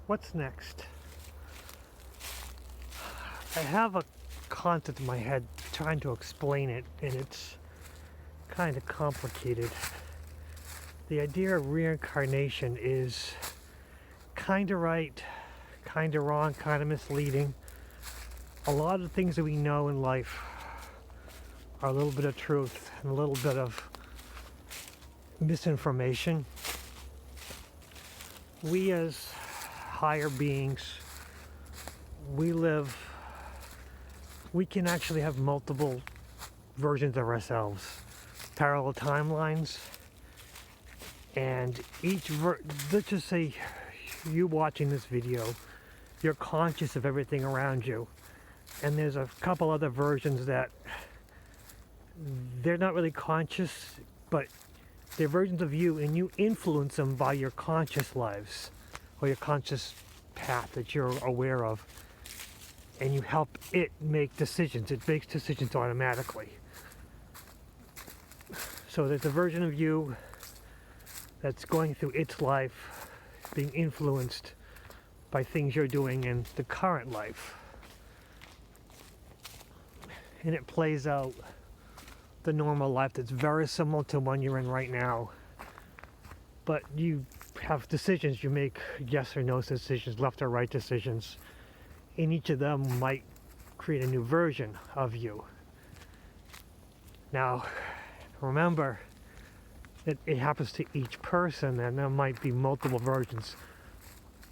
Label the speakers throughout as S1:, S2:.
S1: What's next? I have a concept in my head trying to explain it, and it's kind of complicated. The idea of reincarnation is kind of right, kind of wrong, kind of misleading. A lot of the things that we know in life are a little bit of truth and a little bit of misinformation. We as higher beings, we can actually have multiple versions of ourselves, parallel timelines, and let's just say you watching this video, you're conscious of everything around you, and there's a couple other versions that they're not really conscious, but they're versions of you, and you influence them by your conscious lives or your conscious path that you're aware of, and you help it make decisions. It makes decisions automatically. So there's a version of you that's going through its life, being influenced by things you're doing in the current life, and it plays out the normal life that's very similar to one you're in right now, but you have decisions. You make yes or no decisions, left or right decisions, and each of them might create a new version of you. Now remember that it happens to each person, and there might be multiple versions.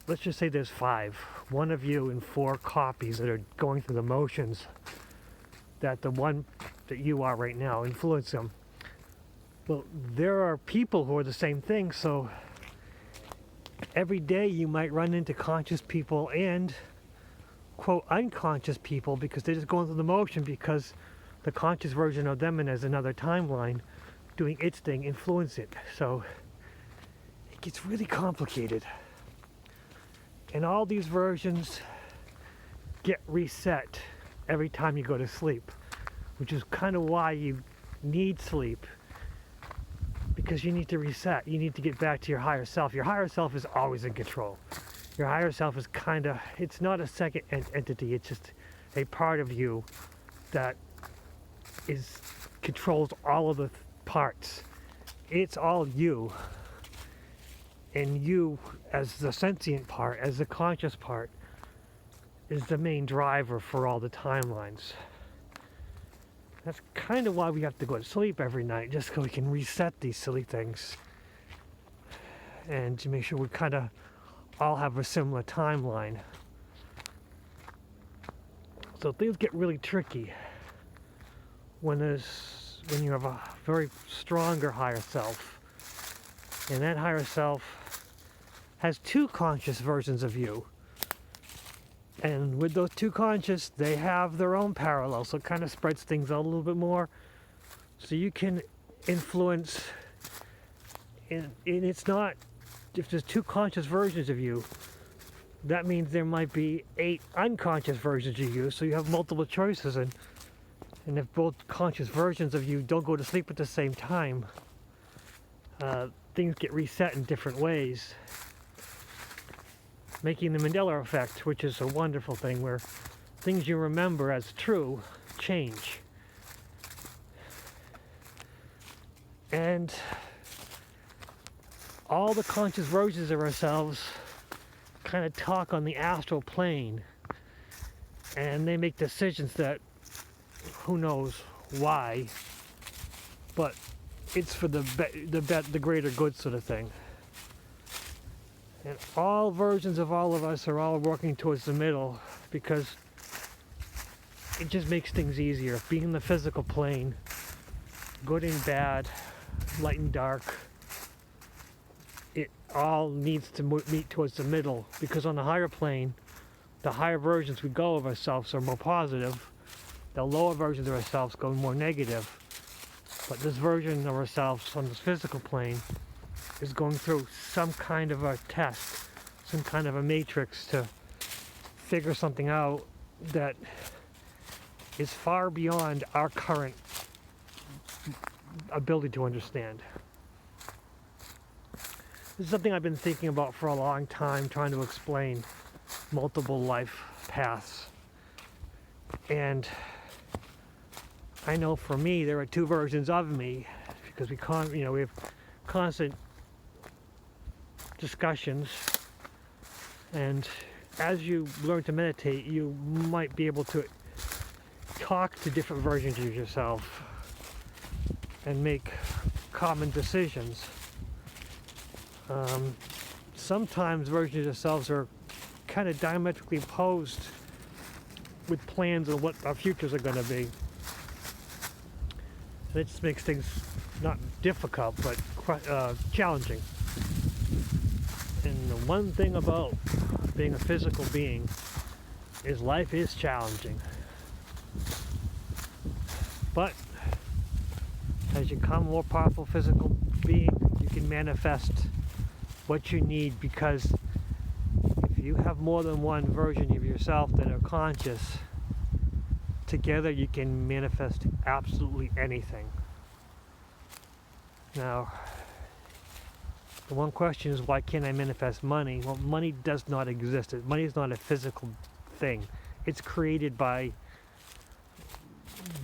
S1: Let's just say there's 5, one of you and 4 copies that are going through the motions that the one that you are right now influence them. Well, there are people who are the same thing, so every day you might run into conscious people and quote unconscious people, because they're just going through the motion, because the conscious version of them and as another timeline doing its thing influence it. So it gets really complicated, and all these versions get reset every time you go to sleep, which is kind of why you need sleep, because you need to reset. You need to get back to your higher self. Your higher self is always in control. Your higher self is it's not a second entity, it's just a part of you that controls all of the parts. It's all you, and you as the sentient part, as the conscious part, is the main driver for all the timelines. That's kind of why we have to go to sleep every night, just so we can reset these silly things and to make sure we kind of all have a similar timeline. So things get really tricky when you have a very stronger higher self, and that higher self has 2 conscious versions of you. And with those 2 conscious, they have their own parallels, so it kind of spreads things out a little bit more. So you can influence, and it's not, if there's 2 conscious versions of you, that means there might be 8 unconscious versions of you, so you have multiple choices. And if both conscious versions of you don't go to sleep at the same time, things get reset in different ways, making the Mandela effect, which is a wonderful thing, where things you remember as true change. And all the conscious versions of ourselves kind of talk on the astral plane, and they make decisions that who knows why, but it's for the greater good sort of thing. And all versions of all of us are all working towards the middle, because it just makes things easier. Being in the physical plane, good and bad, light and dark, it all needs to meet towards the middle, because on the higher plane, the higher versions we go of ourselves are more positive, the lower versions of ourselves go more negative. But this version of ourselves on this physical plane is going through some kind of a test, some kind of a matrix to figure something out that is far beyond our current ability to understand. This is something I've been thinking about for a long time, trying to explain multiple life paths. And I know for me, there are two versions of me, because we have constant discussions, and as you learn to meditate, you might be able to talk to different versions of yourself and make common decisions. Sometimes versions of yourselves are kind of diametrically opposed with plans on what our futures are going to be. It just makes things not difficult, but challenging. And the one thing about being a physical being is life is challenging. But as you become a more powerful physical being, you can manifest what you need, because if you have more than one version of yourself that are conscious, together you can manifest absolutely anything. Now, the one question is, why can't I manifest money? Well, money does not exist. Money is not a physical thing. It's created by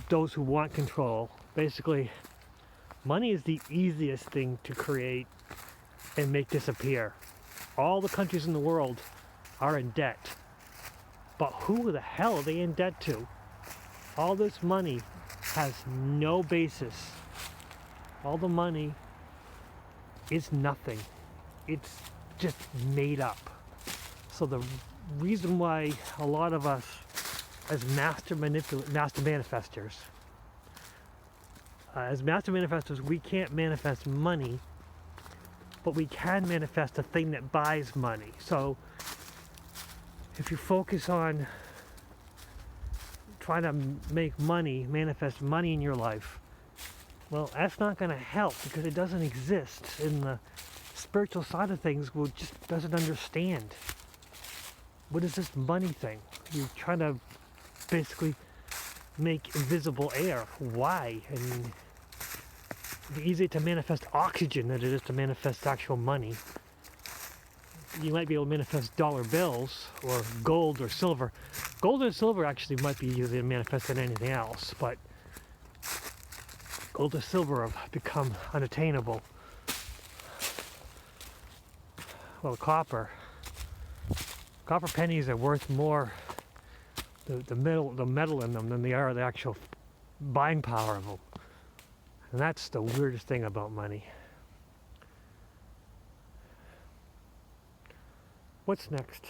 S1: those who want control. Basically, money is the easiest thing to create and make disappear. All the countries in the world are in debt. But who the hell are they in debt to? All this money has no basis. All the money is nothing. It's just made up. So the reason why a lot of us as master manifestors, we can't manifest money, but we can manifest a thing that buys money. So if you focus on trying to make money, manifest money in your life, well, that's not going to help, because it doesn't exist. And the spiritual side of things just doesn't understand. What is this money thing? You're trying to basically make invisible air. Why? I mean, it's easier to manifest oxygen than it is to manifest actual money. You might be able to manifest dollar bills or gold or silver. Gold or silver actually might be easier to manifest than anything else, but gold or silver have become unattainable. Well, copper pennies are worth more, the metal in them, than they are the actual buying power of them. And that's the weirdest thing about money. What's next?